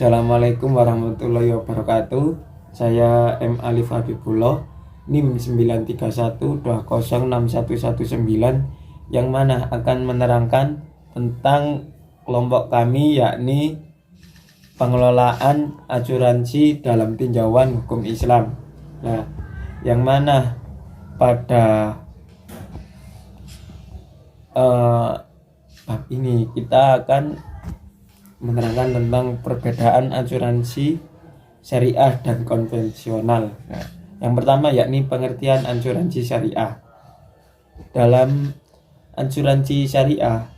Assalamualaikum warahmatullahi wabarakatuh. Saya M. Alif Habibullah, NIM 931206119, yang mana akan menerangkan tentang kelompok kami, yakni pengelolaan asuransi dalam tinjauan hukum Islam. Nah, yang mana pada bab ini kita akan menerangkan tentang perbedaan asuransi syariah dan konvensional. Nah, yang pertama yakni pengertian asuransi syariah. Dalam asuransi syariah,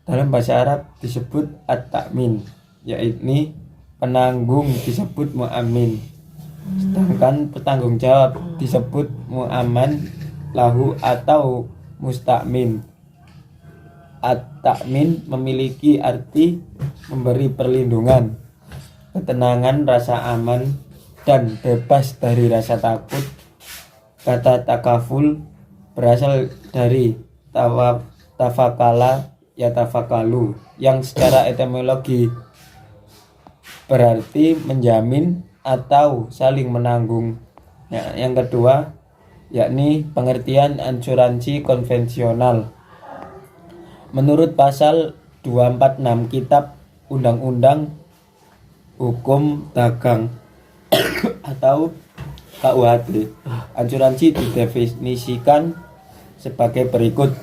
dalam bahasa Arab disebut at-ta'min, yaitu penanggung disebut mu'amin, sedangkan petanggung jawab disebut mu'aman lahu atau musta'min. At-ta'min memiliki arti memberi perlindungan, ketenangan, rasa aman, dan bebas dari rasa takut. Kata takaful berasal dari tafakala yatafakalu, yang secara etimologi berarti menjamin atau saling menanggung. Nah, yang kedua yakni pengertian asuransi konvensional. Menurut pasal 246 Kitab Undang-Undang Hukum Dagang atau KUHD, asuransi didefinisikan sebagai berikut,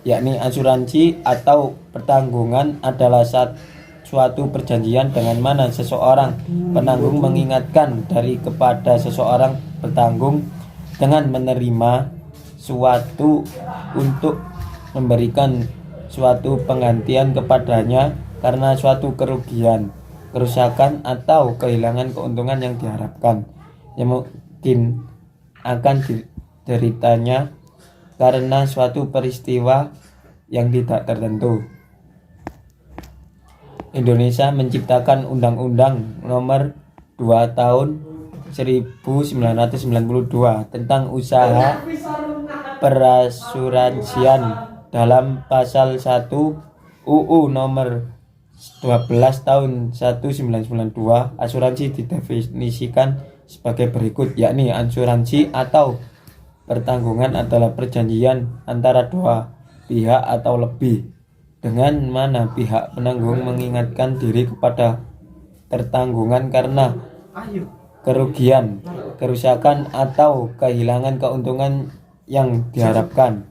yakni asuransi atau pertanggungan adalah suatu perjanjian dengan mana seseorang penanggung mengingatkan dari kepada seseorang bertanggung dengan menerima suatu untuk memberikan suatu penggantian kepadanya karena suatu kerugian, kerusakan, atau kehilangan keuntungan yang diharapkan, yang mungkin akan dideritanya karena suatu peristiwa yang tidak tertentu. Indonesia menciptakan Undang-Undang Nomor 2 Tahun 1992 tentang usaha perasuransian. Dalam pasal 1 UU Nomor 12 Tahun 1992, asuransi didefinisikan sebagai berikut, yakni asuransi atau pertanggungan adalah perjanjian antara dua pihak atau lebih, dengan mana pihak penanggung mengingatkan diri kepada tertanggungan karena kerugian, kerusakan, atau kehilangan keuntungan yang diharapkan.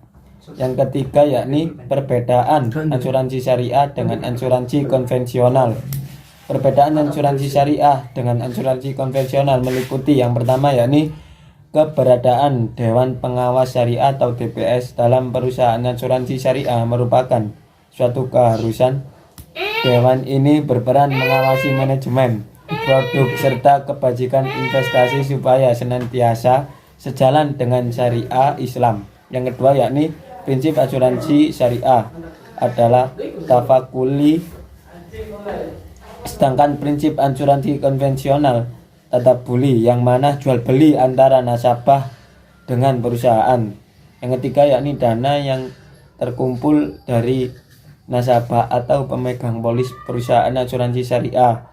Yang ketiga yakni perbedaan asuransi syariah dengan asuransi konvensional. Perbedaan asuransi syariah dengan asuransi konvensional meliputi yang pertama yakni keberadaan Dewan Pengawas Syariah atau DPS dalam perusahaan asuransi syariah merupakan suatu keharusan. Dewan ini berperan mengawasi manajemen, produk, serta kebajikan investasi supaya senantiasa sejalan dengan syariah Islam. Yang kedua yakni prinsip asuransi syariah adalah tafakuli, sedangkan prinsip asuransi konvensional tadabuli, yang mana jual beli antara nasabah dengan perusahaan. Yang ketiga yakni dana yang terkumpul dari nasabah atau pemegang polis perusahaan asuransi syariah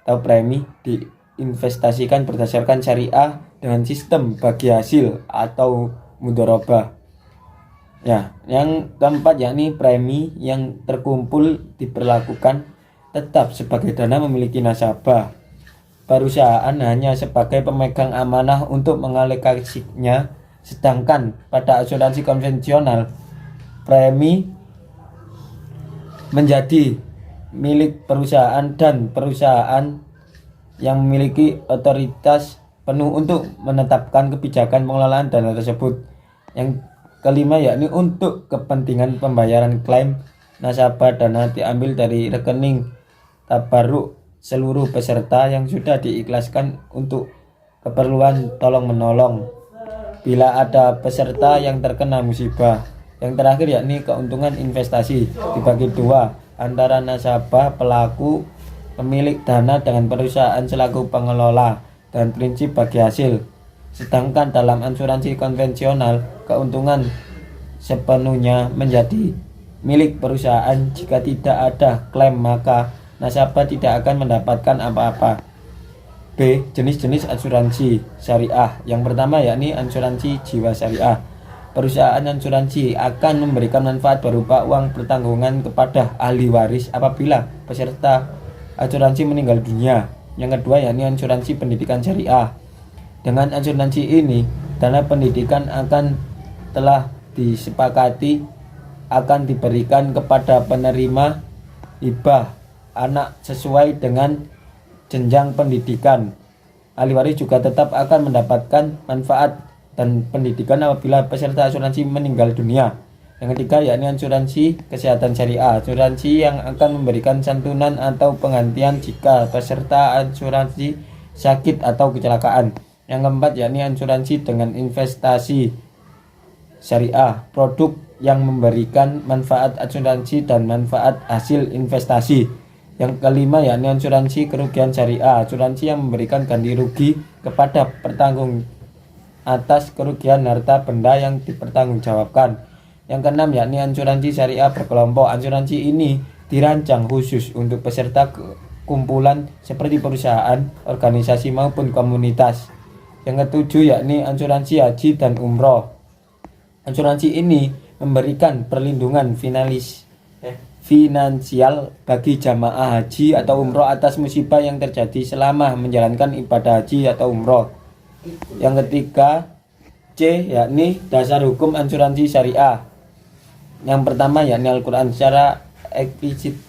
atau premi diinvestasikan berdasarkan syariah dengan sistem bagi hasil atau mudharabah. Ya, yang keempat yakni premi yang terkumpul diperlakukan tetap sebagai dana memiliki nasabah. Perusahaan hanya sebagai pemegang amanah untuk mengalokasinya, sedangkan pada asuransi konvensional premi menjadi milik perusahaan dan perusahaan yang memiliki otoritas penuh untuk menetapkan kebijakan pengelolaan dana tersebut. Yang kelima yakni untuk kepentingan pembayaran klaim nasabah, dana diambil dari rekening tabarruk seluruh peserta yang sudah diikhlaskan untuk keperluan tolong menolong bila ada peserta yang terkena musibah. Yang terakhir yakni keuntungan investasi dibagi dua antara nasabah pelaku pemilik dana dengan perusahaan selaku pengelola dan prinsip bagi hasil. Sedangkan dalam asuransi konvensional, keuntungan sepenuhnya menjadi milik perusahaan. Jika tidak ada klaim, maka nasabah tidak akan mendapatkan apa-apa. B. Jenis-jenis asuransi syariah. Yang pertama yakni asuransi jiwa syariah. Perusahaan asuransi akan memberikan manfaat berupa uang pertanggungan kepada ahli waris apabila peserta asuransi meninggal dunia. Yang kedua yakni asuransi pendidikan syariah. Dengan asuransi ini, dana pendidikan akan telah disepakati akan diberikan kepada penerima hibah anak sesuai dengan jenjang pendidikan. Ahli waris juga tetap akan mendapatkan manfaat dan pendidikan apabila peserta asuransi meninggal dunia. Yang ketiga yakni asuransi kesehatan syariah. Asuransi yang akan memberikan santunan atau penggantian jika peserta asuransi sakit atau kecelakaan. Yang keempat yakni asuransi dengan investasi syariah. Produk yang memberikan manfaat asuransi dan manfaat hasil investasi. Yang kelima yakni asuransi kerugian syariah. Asuransi yang memberikan ganti rugi kepada pertanggung atas kerugian harta benda yang dipertanggungjawabkan. Yang keenam yakni asuransi syariah berkelompok. Asuransi ini dirancang khusus untuk peserta kumpulan seperti perusahaan, organisasi maupun komunitas. Yang ketujuh yakni asuransi haji dan umroh. Asuransi ini memberikan perlindungan finansial bagi jamaah haji atau umroh atas musibah yang terjadi selama menjalankan ibadah haji atau umroh. Yang ketiga C yakni dasar hukum asuransi syariah. Yang pertama yakni Al-Quran. Secara eksplisit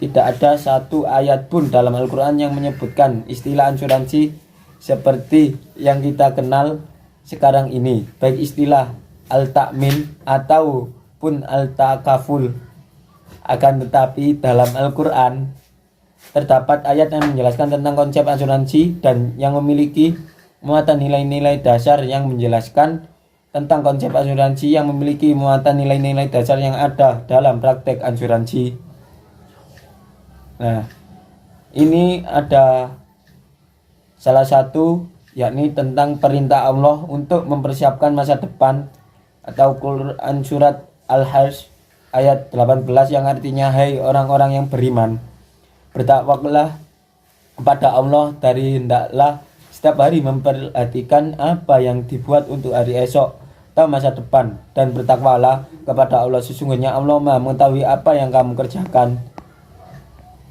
tidak ada satu ayat pun dalam Al-Quran yang menyebutkan istilah asuransi seperti yang kita kenal sekarang ini, baik istilah al-ta'min ataupun al-takaful. Akan tetapi dalam Al-Quran terdapat ayat yang menjelaskan tentang konsep asuransi dan yang memiliki muatan nilai-nilai dasar yang menjelaskan tentang konsep asuransi yang memiliki muatan nilai-nilai dasar yang ada dalam praktek asuransi. Nah, ini ada salah satu yakni tentang perintah Allah untuk mempersiapkan masa depan atau Quran surat Al-Hajj ayat 18 yang artinya, hai orang-orang yang beriman, bertakwalah kepada Allah dari hendaklah setiap hari memperhatikan apa yang dibuat untuk hari esok atau masa depan, dan bertakwalah kepada Allah, sesungguhnya Allah Maha mengetahui apa yang kamu kerjakan.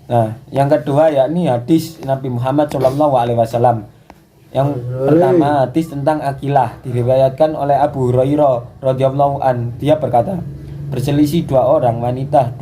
Nah, yang kedua yakni hadis Nabi Muhammad SAW. Yang pertama hadis tentang akilah diriwayatkan oleh Abu Hurairah radhiyallahu an. Dia berkata, berselisih dua orang wanita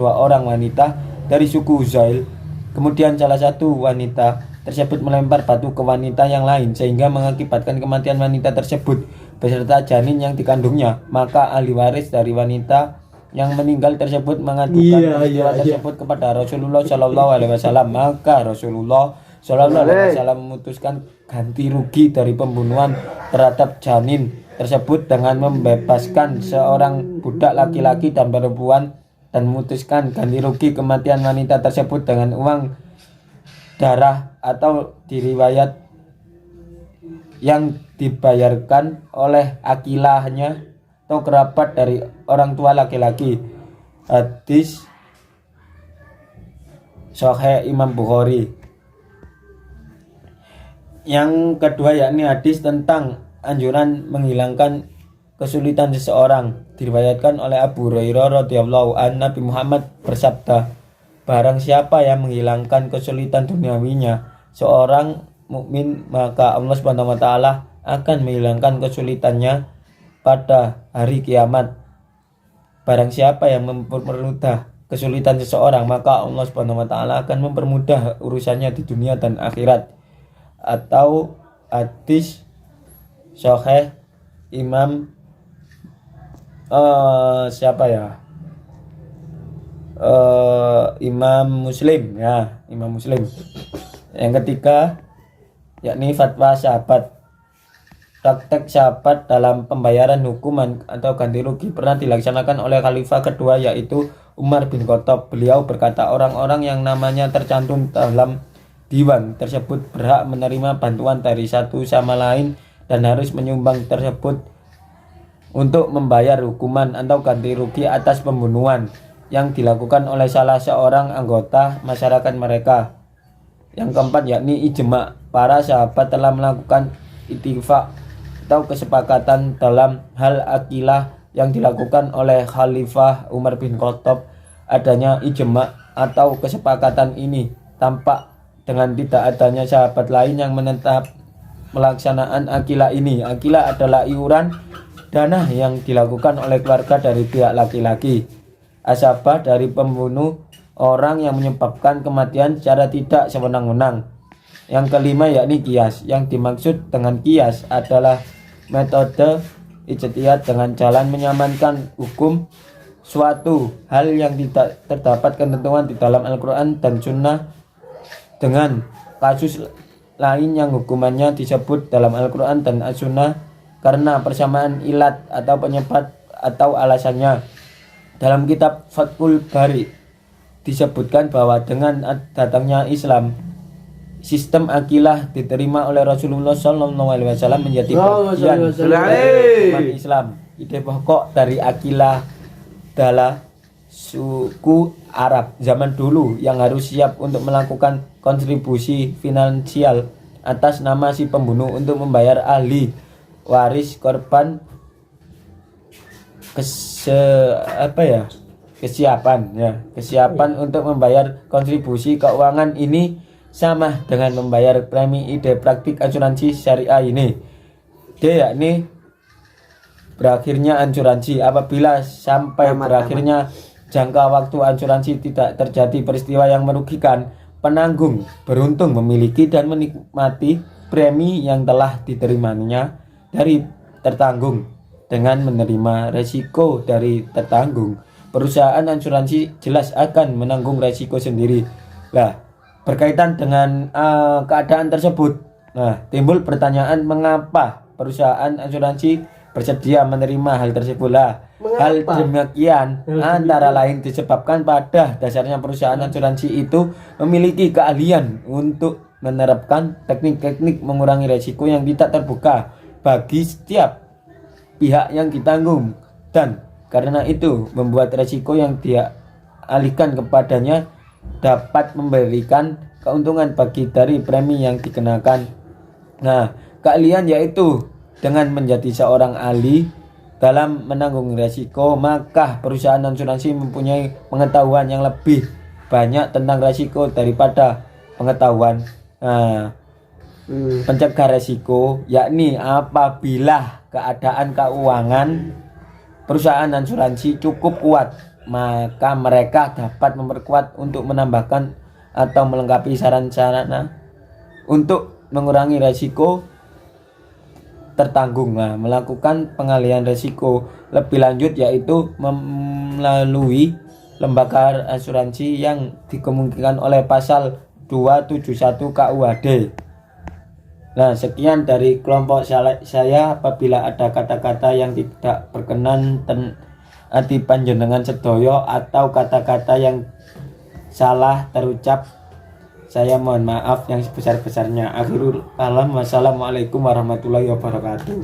dari suku Huzail. Kemudian salah satu wanita tersebut melempar batu ke wanita yang lain sehingga mengakibatkan kematian wanita tersebut beserta janin yang dikandungnya. Maka ahli waris dari wanita yang meninggal tersebut mengadukan peristiwa tersebut kepada Rasulullah SAW. Maka Rasulullah SAW memutuskan ganti rugi dari pembunuhan terhadap janin tersebut dengan membebaskan seorang budak laki-laki dan perempuan, dan memutuskan ganti rugi kematian wanita tersebut dengan uang darah atau diriwayat yang dibayarkan oleh akilahnya atau kerabat dari orang tua laki-laki. Hadis Sahih Imam Bukhari. Yang kedua yakni hadis tentang anjuran menghilangkan kesulitan seseorang, diriwayatkan oleh Abu Hurairah radhiyallahu an. Nabi Muhammad bersabda, barang siapa yang menghilangkan kesulitan duniawinya seorang mukmin, maka Allah Subhanahu wa taala akan menghilangkan kesulitannya pada hari kiamat. Barang siapa yang mempermudah kesulitan seseorang, maka Allah Subhanahu wa taala akan mempermudah urusannya di dunia dan akhirat. Atau hadis Sahih Imam Imam Muslim, ya, Imam Muslim. Yang ketiga yakni fatwa sahabat. Praktek sahabat dalam pembayaran hukuman atau ganti rugi pernah dilaksanakan oleh khalifah kedua, yaitu Umar bin Khattab. Beliau berkata, orang-orang yang namanya tercantum dalam diwan tersebut berhak menerima bantuan dari satu sama lain dan harus menyumbang tersebut untuk membayar hukuman atau ganti rugi atas pembunuhan yang dilakukan oleh salah seorang anggota masyarakat mereka. Yang keempat yakni ijma. Para sahabat telah melakukan ittifaq atau kesepakatan dalam hal akilah yang dilakukan oleh Khalifah Umar bin Khattab. Adanya ijma atau kesepakatan ini tampak dengan tidak adanya sahabat lain yang menetap melaksanaan akilah ini. Akilah adalah iuran dana yang dilakukan oleh keluarga dari pihak laki-laki asabah dari pembunuh orang yang menyebabkan kematian secara tidak sewenang-wenang. Yang kelima yakni kias. Yang dimaksud dengan kias adalah metode ijtihad dengan jalan menyamankan hukum suatu hal yang tidak terdapat ketentuan di dalam Al-Quran dan Sunnah dengan kasus lain yang hukumannya disebut dalam Al-Quran dan As-Sunnah karena persamaan ilat atau penyebab atau alasannya. Dalam kitab Fathul Bari disebutkan bahwa dengan datangnya Islam, sistem akilah diterima oleh Rasulullah SAW menjadi bagian dari umat Islam. Ide pokok dari akilah adalah suku Arab zaman dulu yang harus siap untuk melakukan kontribusi finansial atas nama si pembunuh untuk membayar ahli waris korban kesiapan untuk membayar kontribusi keuangan ini sama dengan membayar premi ide praktik asuransi syariah ini. D yakni berakhirnya asuransi. Apabila sampai berakhirnya jangka waktu asuransi tidak terjadi peristiwa yang merugikan, penanggung beruntung memiliki dan menikmati premi yang telah diterimanya dari tertanggung dengan menerima resiko dari tertanggung. Perusahaan asuransi jelas akan menanggung resiko sendiri. Nah, berkaitan dengan keadaan tersebut, timbul pertanyaan mengapa perusahaan asuransi bersedia menerima hal tersebut lah. Hal demikian antara lain disebabkan pada dasarnya perusahaan asuransi itu memiliki keahlian untuk menerapkan teknik-teknik mengurangi resiko yang tidak terbuka bagi setiap pihak yang ditanggung, dan karena itu membuat resiko yang dialihkan kepadanya dapat memberikan keuntungan bagi dari premi yang dikenakan. Nah, keahlian yaitu dengan menjadi seorang ahli dalam menanggung resiko, maka perusahaan asuransi mempunyai pengetahuan yang lebih banyak tentang resiko daripada pengetahuan pencegah resiko, yakni apabila keadaan keuangan perusahaan asuransi cukup kuat, maka mereka dapat memperkuat untuk menambahkan atau melengkapi sarana untuk mengurangi resiko tertanggung. Melakukan pengalihan resiko lebih lanjut yaitu melalui lembaga asuransi yang dikemungkinkan oleh pasal 271 KUHD. Nah, sekian dari kelompok saya. Apabila ada kata-kata yang tidak berkenan ati panjenengan sedoyo atau kata-kata yang salah terucap, saya mohon maaf yang sebesar-besarnya. Akhirul kalam, wassalamualaikum warahmatullahi wabarakatuh.